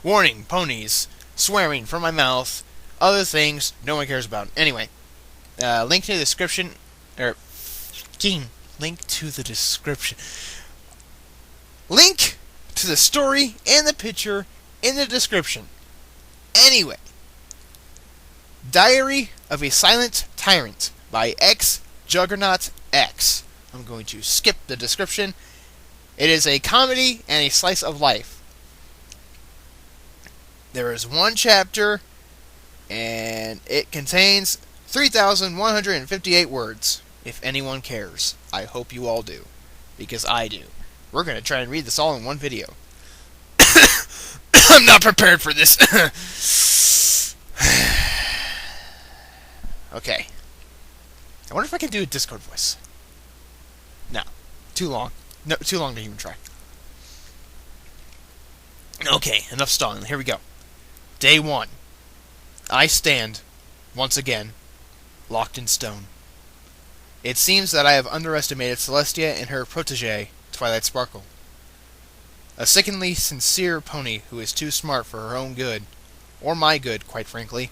Warning, ponies. Swearing from my mouth. Other things no one cares about. Anyway, link to the description. Link to the description. Link to the story and the picture in the description. Anyway, Diary of a Silent Tyrant by X Juggernaut X. I'm going to skip the description. It is a comedy and a slice of life. There is one chapter, and it contains 3,158 words. If anyone cares, I hope you all do, because I do. We're going to try and read this all in one video. I'm not prepared for this. Okay. I wonder if I can do a Discord voice. No. Too long. No, too long to even try. Okay, enough stalling. Here we go. Day 1. I stand, once again, locked in stone. It seems that I have underestimated Celestia and her protege, Twilight Sparkle. A sickeningly sincere pony who is too smart for her own good, or my good, quite frankly.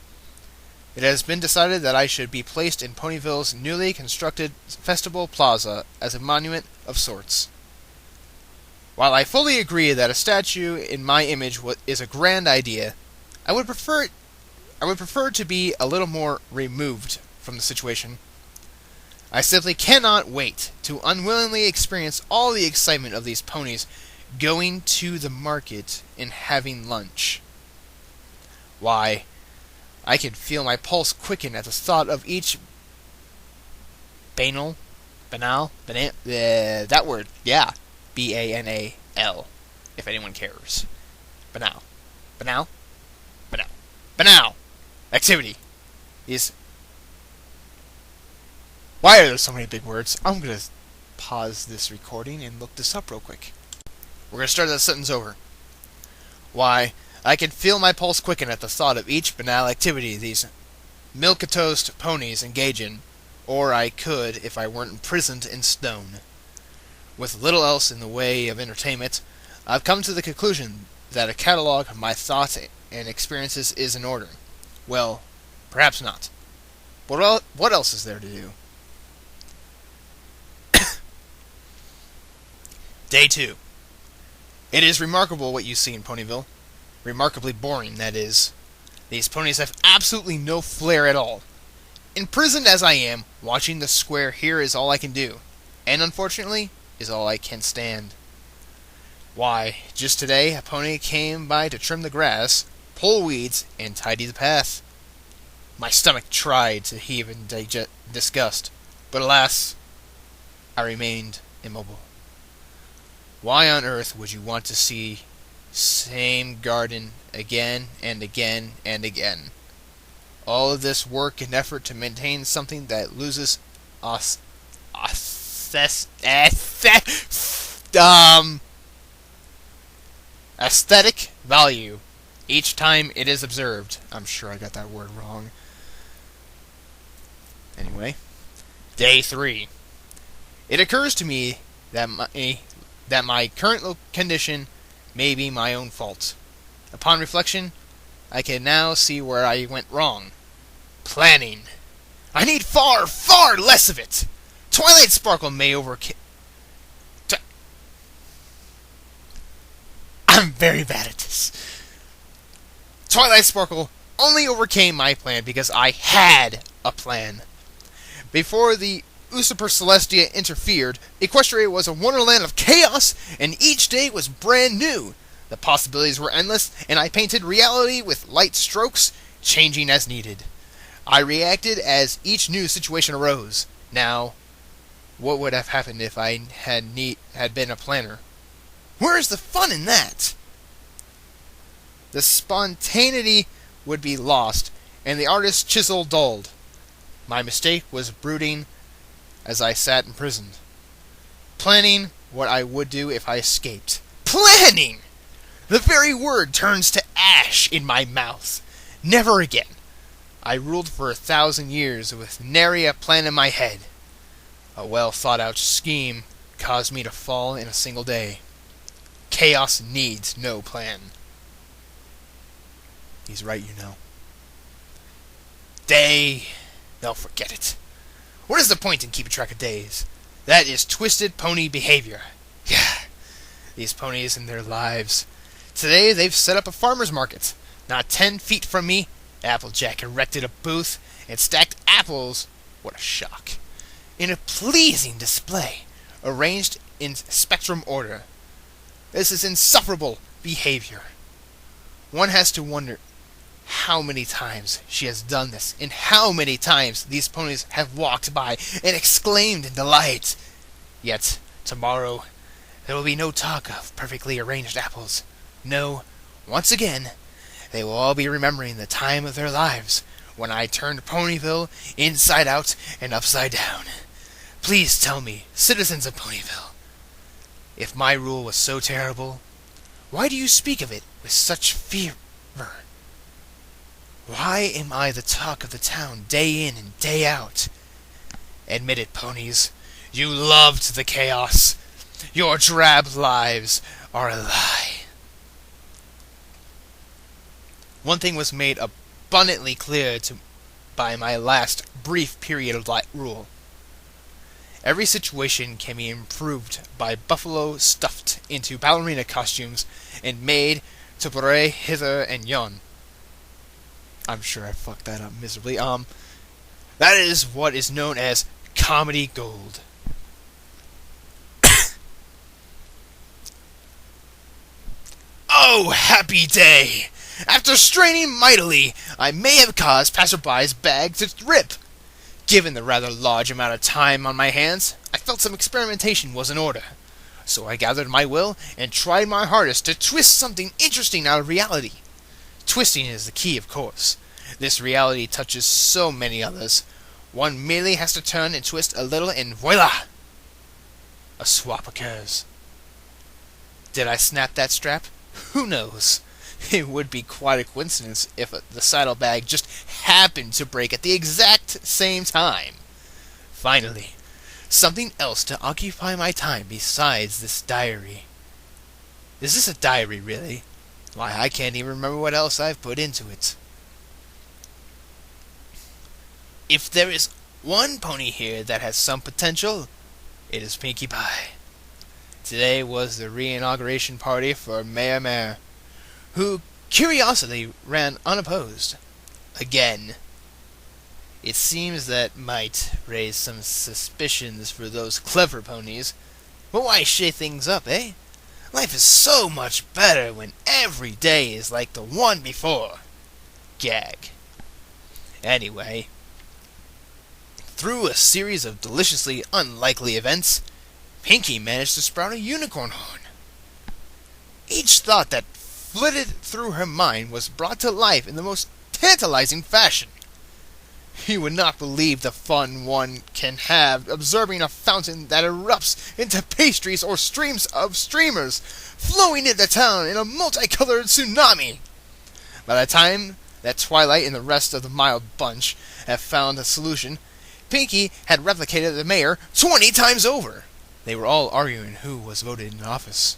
It has been decided that I should be placed in Ponyville's newly constructed Festival Plaza as a monument of sorts. While I fully agree that a statue in my image is a grand idea, I would prefer to be a little more removed from the situation. I simply cannot wait to unwillingly experience all the excitement of these ponies going to the market and having lunch. Why, I can feel my pulse quicken at the thought of each banal, that word, yeah, B-A-N-A-L, if anyone cares. Banal activity is... Why are there so many big words? I'm going to pause this recording and look this up real quick. We're going to start that sentence over. Why, I can feel my pulse quicken at the thought of each banal activity these milquetoast ponies engage in, or I could if I weren't imprisoned in stone. With little else in the way of entertainment, I've come to the conclusion that a catalog of my thoughts and experiences is in order. Well, perhaps not. But what else is there to do? Day 2. It is remarkable what you see in Ponyville. Remarkably boring, that is. These ponies have absolutely no flair at all. Imprisoned as I am, watching the square here is all I can do. And unfortunately, is all I can stand. Why, just today, a pony came by to trim the grass, pull weeds, and tidy the path. My stomach tried to heave in disgust, but alas, I remained immobile. Why on earth would you want to see same garden again and again and again? All of this work and effort to maintain something that loses aesthetic value each time it is observed. I'm sure I got that word wrong. Anyway, Day 3. It occurs to me that my current condition may be my own fault. Upon reflection, I can now see where I went wrong. Planning. I need far, far less of it. Twilight Sparkle may I'm very bad at this. Twilight Sparkle only overcame my plan because I had a plan. Before the Usurper Celestia interfered, Equestria was a wonderland of chaos, and each day was brand new. The possibilities were endless, and I painted reality with light strokes, changing as needed. I reacted as each new situation arose. Now, what would have happened if I had been a planner? Where is the fun in that? The spontaneity would be lost, and the artist's chisel dulled. My mistake was brooding as I sat imprisoned, planning what I would do if I escaped. Planning! The very word turns to ash in my mouth. Never again. I ruled for 1,000 years with nary a plan in my head. A well-thought-out scheme caused me to fall in a single day. Chaos needs no plan. He's right, They'll forget it. What is the point in keeping track of days? That is twisted pony behavior. Yeah, these ponies and their lives. Today they've set up a farmer's market. Not 10 feet from me, Applejack erected a booth and stacked apples. What a shock. In a pleasing display, arranged in spectrum order. This is insufferable behavior. One has to wonder how many times she has done this, and how many times these ponies have walked by and exclaimed in delight. Yet, tomorrow, there will be no talk of perfectly arranged apples. No, once again, they will all be remembering the time of their lives when I turned Ponyville inside out and upside down. Please tell me, citizens of Ponyville, if my rule was so terrible, why do you speak of it with such fervor? Why am I the talk of the town day in and day out? Admit it, ponies. You loved the chaos. Your drab lives are a lie. One thing was made abundantly clear by my last brief period of rule. Every situation can be improved by buffalo stuffed into ballerina costumes and made to bray hither and yon. I'm sure I fucked that up miserably. That is what is known as comedy gold. Oh, happy day! After straining mightily, I may have caused passerby's bag to rip. Given the rather large amount of time on my hands, I felt some experimentation was in order. So I gathered my will and tried my hardest to twist something interesting out of reality. Twisting is the key, of course. This reality touches so many others. One merely has to turn and twist a little and voila! A swap occurs. Did I snap that strap? Who knows? It would be quite a coincidence if the saddlebag just happened to break at the exact same time. Finally, something else to occupy my time besides this diary. Is this a diary, really? Why, I can't even remember what else I've put into it. If there is one pony here that has some potential, it is Pinkie Pie. Today was the re-inauguration party for Mayor, who curiously ran unopposed. Again. It seems that might raise some suspicions for those clever ponies. But why shake things up, eh? Life is so much better when every day is like the one before. Gag. Anyway, through a series of deliciously unlikely events, Pinkie managed to sprout a unicorn horn. Each thought that flitted through her mind was brought to life in the most tantalizing fashion. You would not believe the fun one can have observing a fountain that erupts into pastries or streams of streamers, flowing into town in a multicolored tsunami. By the time that Twilight and the rest of the mild bunch have found a solution, Pinkie had replicated the mayor 20 times over. They were all arguing who was voted in office.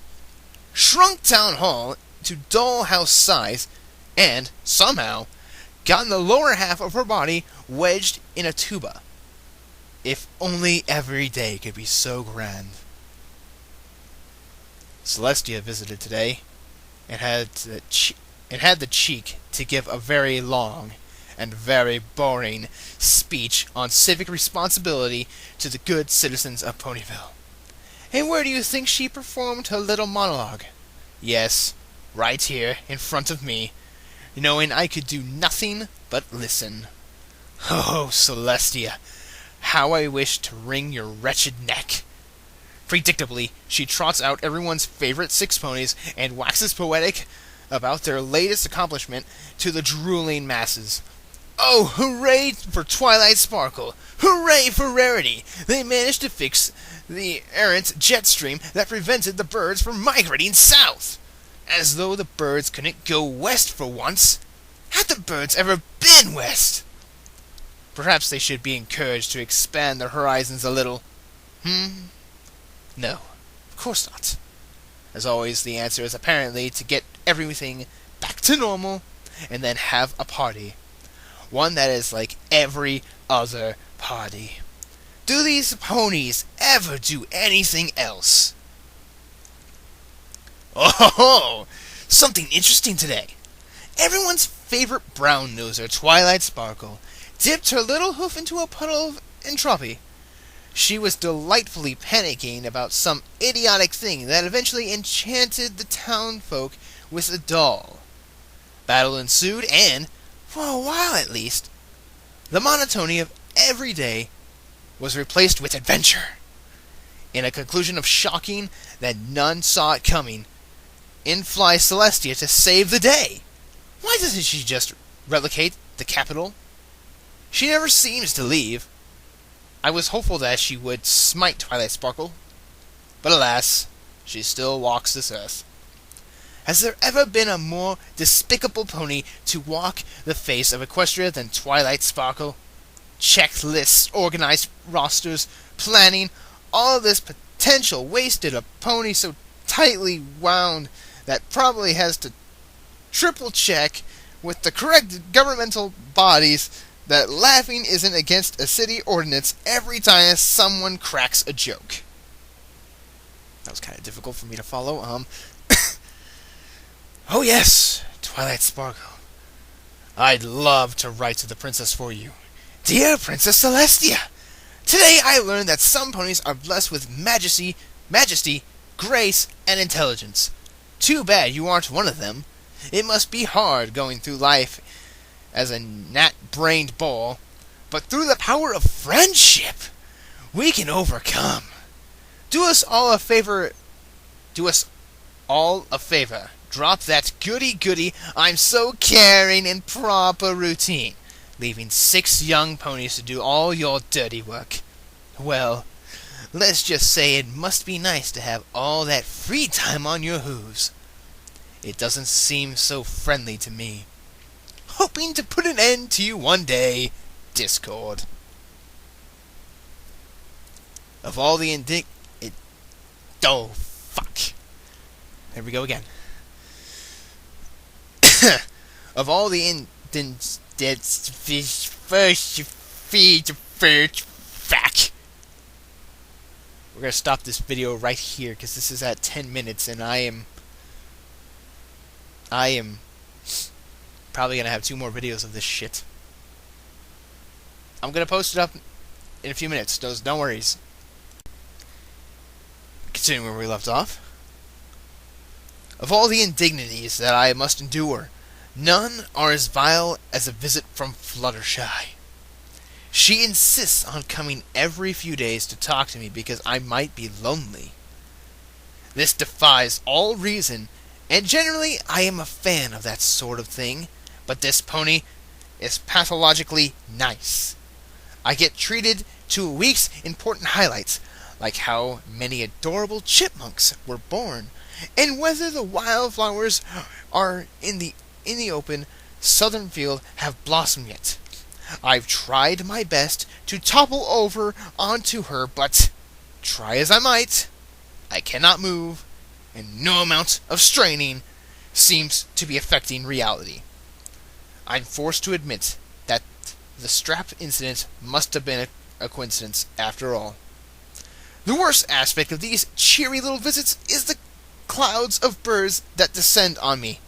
Shrunk Town Hall to dollhouse size, and, somehow, gotten the lower half of her body wedged in a tuba. If only every day could be so grand. Celestia visited today, and had the cheek to give a very long and very boring speech on civic responsibility to the good citizens of Ponyville. And where do you think she performed her little monologue? Yes, right here, in front of me, knowing I could do nothing but listen. Oh, Celestia, how I wish to wring your wretched neck. Predictably, she trots out everyone's favorite 6 ponies and waxes poetic about their latest accomplishment to the drooling masses. Oh, hooray for Twilight Sparkle! Hooray for Rarity! They managed to fix the errant jet stream that prevented the birds from migrating south. As though the birds couldn't go west for once. Have the birds ever been west? Perhaps they should be encouraged to expand their horizons a little. No, of course not. As always, the answer is apparently to get everything back to normal and then have a party. One that is like every other party. Do these ponies ever do anything else? Oh, something interesting today. Everyone's favorite brown noser, Twilight Sparkle, dipped her little hoof into a puddle of entropy. She was delightfully panicking about some idiotic thing that eventually enchanted the townfolk with a doll. Battle ensued, and, for a while at least, the monotony of every day was replaced with adventure. In a conclusion of shocking that none saw it coming, in flies Celestia to save the day. Why doesn't she just relocate the capital? She never seems to leave. I was hopeful that she would smite Twilight Sparkle, but alas, she still walks this earth. Has there ever been a more despicable pony to walk the face of Equestria than Twilight Sparkle? Checklists, organized rosters, planning, all this potential wasted a pony so tightly wound that probably has to triple check with the correct governmental bodies that laughing isn't against a city ordinance every time someone cracks a joke. That was kind of difficult for me to follow. Oh yes, Twilight Sparkle. I'd love to write to the princess for you. Dear Princess Celestia, today I learned that some ponies are blessed with majesty, grace, and intelligence. Too bad you aren't one of them. It must be hard going through life as a gnat-brained ball, but through the power of friendship, we can overcome. Do us all a favor. Drop that goody-goody, I'm so caring and proper routine, leaving 6 young ponies to do all your dirty work. Well, let's just say it must be nice to have all that free time on your hooves. It doesn't seem so friendly to me. Hoping to put an end to you one day, Discord. Of all the oh, fuck. There we go again. Of all the fuck. We're gonna stop this video right here because this is at 10 minutes and I am probably gonna have 2 more videos of this shit. I'm gonna post it up in a few minutes. No worries. Continuing where we left off. Of all the indignities that I must endure, none are as vile as a visit from Fluttershy. She insists on coming every few days to talk to me because I might be lonely. This defies all reason, and generally I am a fan of that sort of thing, but this pony is pathologically nice. I get treated to a week's important highlights, like how many adorable chipmunks were born, and whether the wildflowers are in the open southern field have blossomed yet. I've tried my best to topple over onto her, but try as I might, I cannot move, and no amount of straining seems to be affecting reality. I'm forced to admit that the strap incident must have been a coincidence after all. The worst aspect of these cheery little visits is the clouds of birds that descend on me.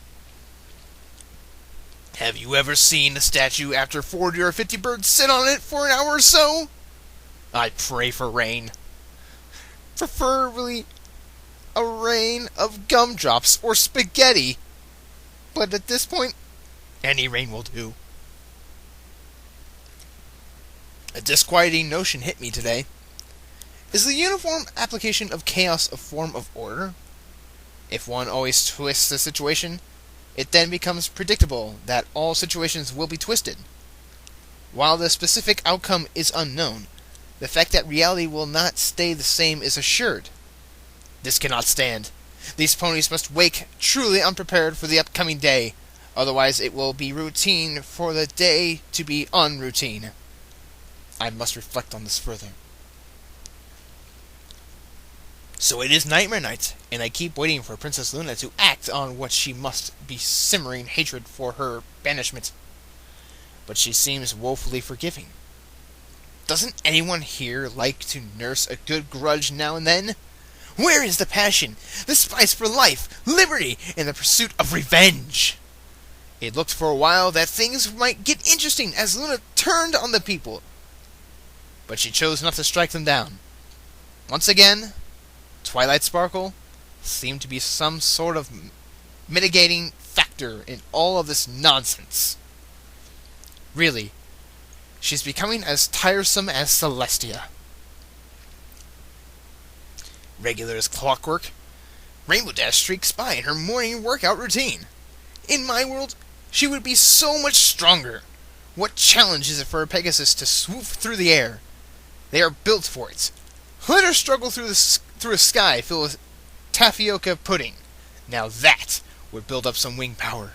Have you ever seen a statue after 40 or 50 birds sit on it for an hour or so? I pray for rain. Preferably a rain of gumdrops or spaghetti. But at this point, any rain will do. A disquieting notion hit me today. Is the uniform application of chaos a form of order? If one always twists a situation, it then becomes predictable that all situations will be twisted. While the specific outcome is unknown, the fact that reality will not stay the same is assured. This cannot stand. These ponies must wake truly unprepared for the upcoming day, otherwise it will be routine for the day to be unroutine. I must reflect on this further. So it is Nightmare Night, and I keep waiting for Princess Luna to act on what she must be simmering hatred for her banishment. But she seems woefully forgiving. Doesn't anyone here like to nurse a good grudge now and then? Where is the passion, the spice for life, liberty, and the pursuit of revenge? It looked for a while that things might get interesting as Luna turned on the people, but she chose not to strike them down. Once again, Twilight Sparkle seemed to be some sort of mitigating factor in all of this nonsense. Really, she's becoming as tiresome as Celestia. Regular as clockwork, Rainbow Dash streaks by in her morning workout routine. In my world, she would be so much stronger. What challenge is it for a Pegasus to swoop through the air? They are built for it. Let her struggle through a sky filled with tapioca pudding. Now that would build up some wing power.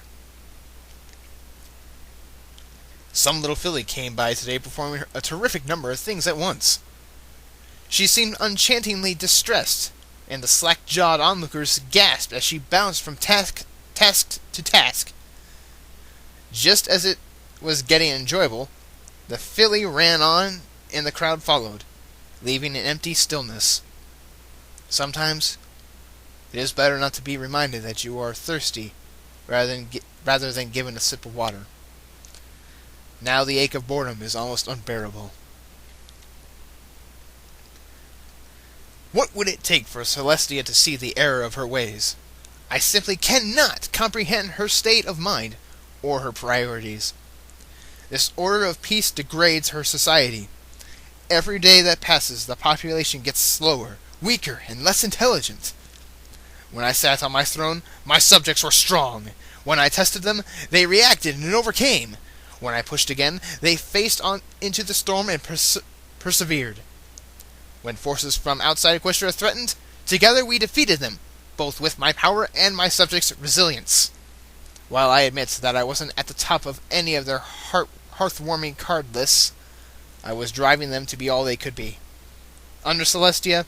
Some little filly came by today performing a terrific number of things at once. She seemed enchantingly distressed, and the slack-jawed onlookers gasped as she bounced from task to task. Just as it was getting enjoyable, the filly ran on, and the crowd followed, leaving an empty stillness. Sometimes, it is better not to be reminded that you are thirsty, rather than given a sip of water. Now the ache of boredom is almost unbearable. What would it take for Celestia to see the error of her ways? I simply cannot comprehend her state of mind or her priorities. This order of peace degrades her society. Every day that passes, the population gets slower, weaker, and less intelligent. When I sat on my throne, my subjects were strong. When I tested them, they reacted and overcame. When I pushed again, they faced on into the storm and persevered. When forces from outside Equestria threatened, together we defeated them, both with my power and my subjects' resilience. While I admit that I wasn't at the top of any of their hearth-warming card lists, I was driving them to be all they could be. Under Celestia,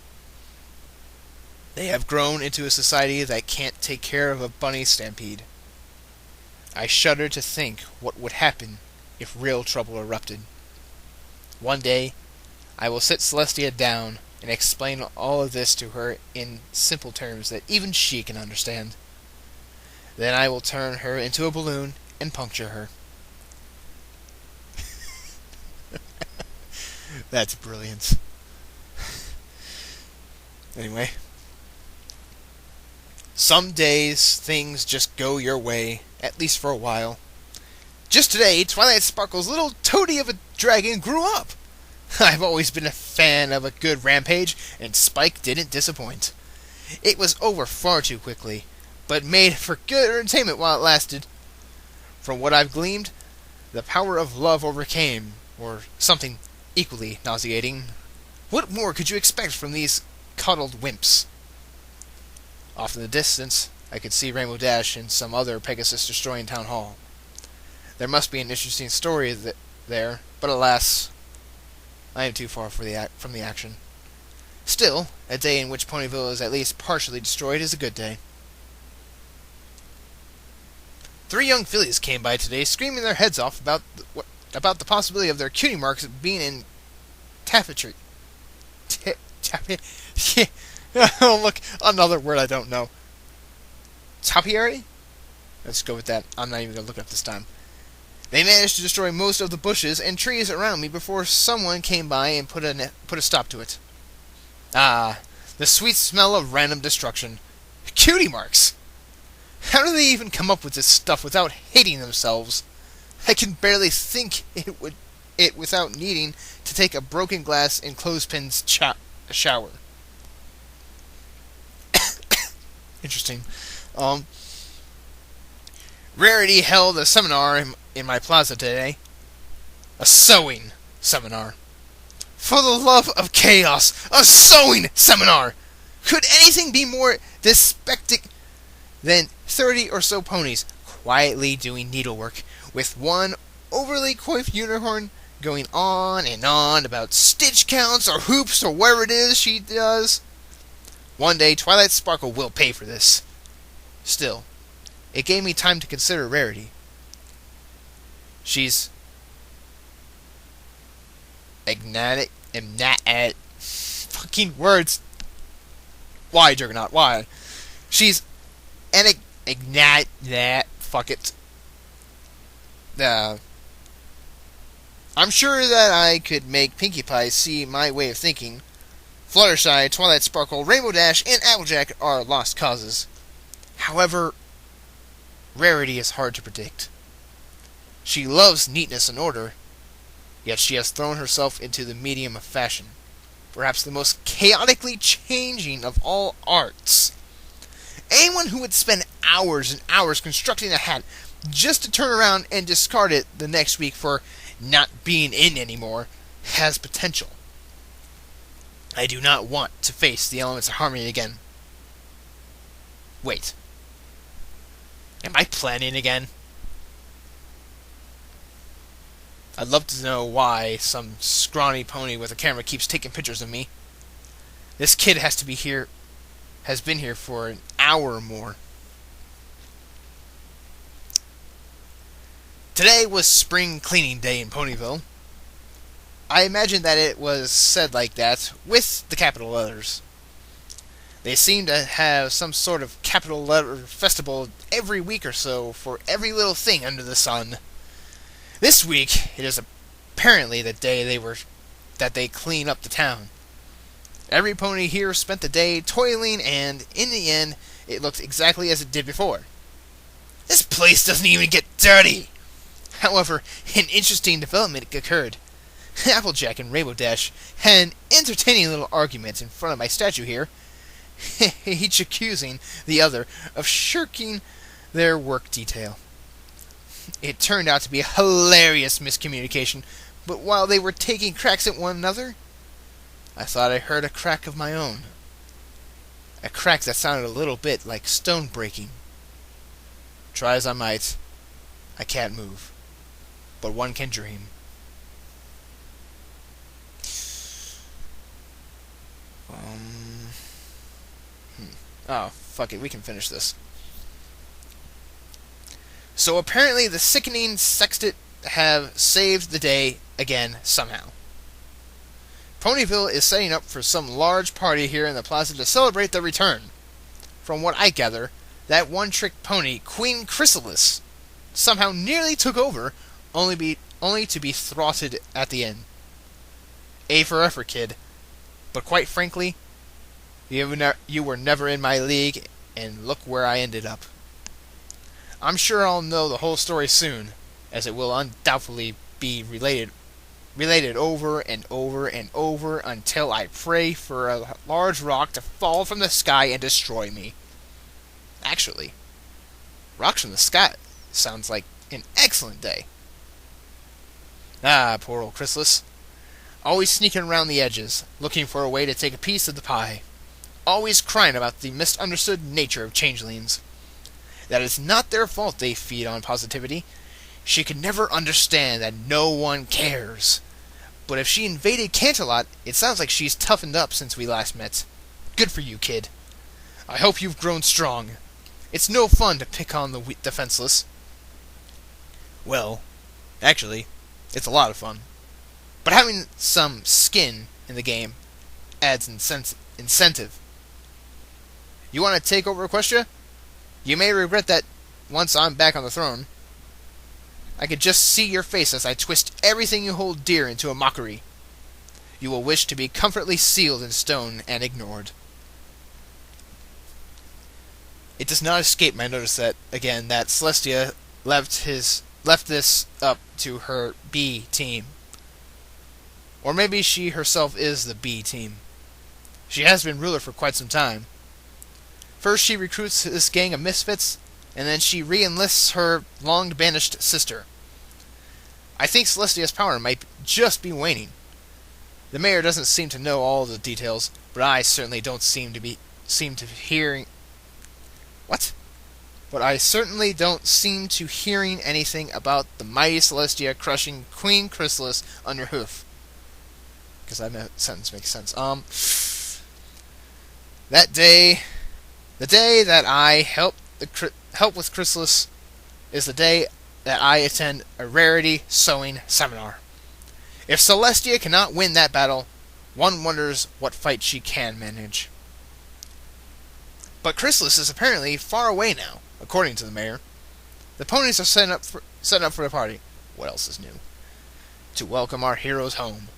they have grown into a society that can't take care of a bunny stampede. I shudder to think what would happen if real trouble erupted. One day, I will sit Celestia down and explain all of this to her in simple terms that even she can understand. Then I will turn her into a balloon and puncture her. That's brilliant. Anyway. Some days, things just go your way, at least for a while. Just today, Twilight Sparkle's little toady of a dragon grew up. I've always been a fan of a good rampage, and Spike didn't disappoint. It was over far too quickly, but made for good entertainment while it lasted. From what I've gleaned, the power of love overcame, or something equally nauseating. What more could you expect from these cuddled wimps? Off in the distance, I could see Rainbow Dash and some other Pegasus destroying Town Hall. There must be an interesting story there, but alas, I am too far from the action. Still, a day in which Ponyville is at least partially destroyed is a good day. 3 young fillies came by today screaming their heads off about the possibility of their cutie marks being in taffetry. Oh, look, another word I don't know. Topiary? Let's go with that. I'm not even going to look it up this time. They managed to destroy most of the bushes and trees around me before someone came by and put a stop to it. Ah, the sweet smell of random destruction. Cutie marks! How do they even come up with this stuff without hating themselves? I can barely think it without needing to take a broken glass and clothespins shower. Interesting. Rarity held a seminar in my plaza today. A sewing seminar. For the love of chaos, a sewing seminar! Could anything be more dyspeptic than 30 or so ponies quietly doing needlework, with one overly coiffed unicorn going on and on about stitch counts or hoops or whatever it is she does? One day, Twilight Sparkle will pay for this. Still, it gave me time to consider Rarity. She's fucking words. Why, Juggernaut? Why? She's fuck it. I'm sure that I could make Pinkie Pie see my way of thinking. Fluttershy, Twilight Sparkle, Rainbow Dash, and Applejack are lost causes. However, Rarity is hard to predict. She loves neatness and order, yet she has thrown herself into the medium of fashion, perhaps the most chaotically changing of all arts. Anyone who would spend hours and hours constructing a hat just to turn around and discard it the next week for not being in anymore has potential. I do not want to face the elements of harmony again. Wait. Am I planning again? I'd love to know why some scrawny pony with a camera keeps taking pictures of me. This kid has been here for an hour or more. Today was spring cleaning day in Ponyville. I imagine that it was said like that, with the capital letters. They seem to have some sort of capital letter festival every week or so for every little thing under the sun. This week, it is apparently the day that they clean up the town. Every pony here spent the day toiling, and in the end, it looked exactly as it did before. This place doesn't even get dirty! However, an interesting development occurred. Applejack and Rainbow Dash had an entertaining little argument in front of my statue here, each accusing the other of shirking their work detail. It turned out to be a hilarious miscommunication, but while they were taking cracks at one another, I thought I heard a crack of my own. A crack that sounded a little bit like stone breaking. Try as I might, I can't move, but one can dream. Oh, fuck it, we can finish this. So apparently the sickening sextet have saved the day again somehow. Ponyville is setting up for some large party here in the plaza to celebrate their return. From what I gather, that one-trick pony, Queen Chrysalis, somehow nearly took over, only to be thwarted at the end. A for effort, kid. But quite frankly, you were never in my league, and look where I ended up. I'm sure I'll know the whole story soon, as it will undoubtedly be related over and over and over until I pray for a large rock to fall from the sky and destroy me. Actually, rocks from the sky sounds like an excellent day. Ah, poor old Chrysalis. Always sneaking around the edges, looking for a way to take a piece of the pie. Always crying about the misunderstood nature of changelings. That it's not their fault they feed on positivity. She could never understand that no one cares. But if she invaded Canterlot, it sounds like she's toughened up since we last met. Good for you, kid. I hope you've grown strong. It's no fun to pick on the defenseless. Well, actually, it's a lot of fun. But having some skin in the game adds incentive. You want to take over Equestria? You may regret that once I'm back on the throne. I could just see your face as I twist everything you hold dear into a mockery. You will wish to be comfortably sealed in stone and ignored. It does not escape my notice that Celestia left this up to her B team. Or maybe she herself is the B team. She has been ruler for quite some time. First she recruits this gang of misfits, and then she re-enlists her long-banished sister. I think Celestia's power might just be waning. The mayor doesn't seem to know all the details, but I certainly don't seem to hearing anything about the mighty Celestia crushing Queen Chrysalis under hoof. Because that sentence makes sense. That day, the day that I help with Chrysalis, is the day that I attend a rarity sewing seminar. If Celestia cannot win that battle, one wonders what fight she can manage. But Chrysalis is apparently far away now, according to the mayor. The ponies are setting up for the party. What else is new? To welcome our heroes home.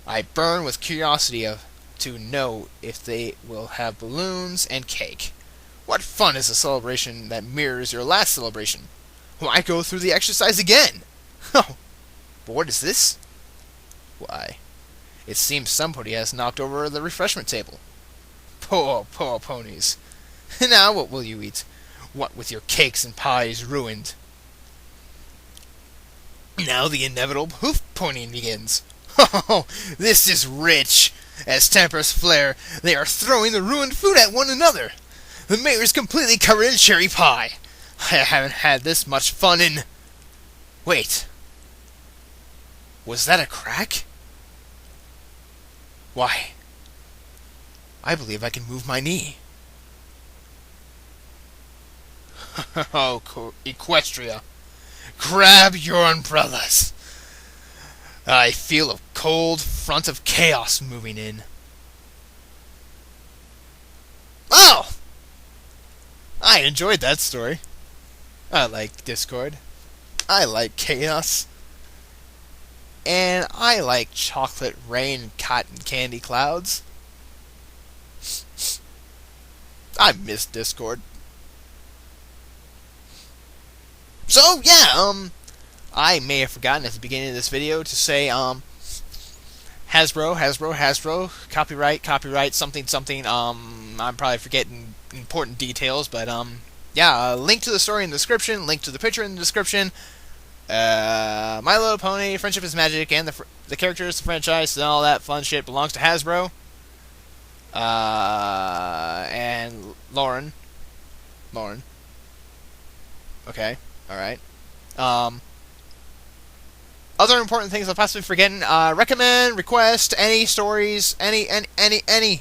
I burn with curiosity to know if they will have balloons and cake. What fun is a celebration that mirrors your last celebration? Why go through the exercise again? Oh, but what is this? Why, it seems somebody has knocked over the refreshment table. Poor ponies. Now what will you eat? What with your cakes and pies ruined? Now the inevitable hoof ponying begins. Oh, this is rich! As tempers flare, they are throwing the ruined food at one another. The mayor is completely covered in cherry pie. I haven't had this much fun in... Wait. Was that a crack? Why, I believe I can move my knee. Oh, Equestria, grab your umbrellas. I feel a cold front of chaos moving in. Oh! I enjoyed that story. I like Discord. I like chaos. And I like chocolate rain and cotton candy clouds. I miss Discord. So, yeah, I may have forgotten at the beginning of this video to say, Hasbro, copyright, something, I'm probably forgetting important details, but, yeah, link to the story in the description, link to the picture in the description. My Little Pony, Friendship is Magic, and the characters, the franchise, and all that fun shit belongs to Hasbro. And Lauren. Okay, alright. Other important things I've possibly forgotten, recommend, request, any stories, any brony,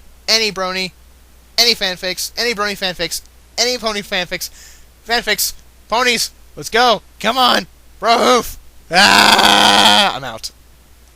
any fanfics, any brony fanfics, any pony fanfics, ponies, let's go, come on, bro hoof, I'm out.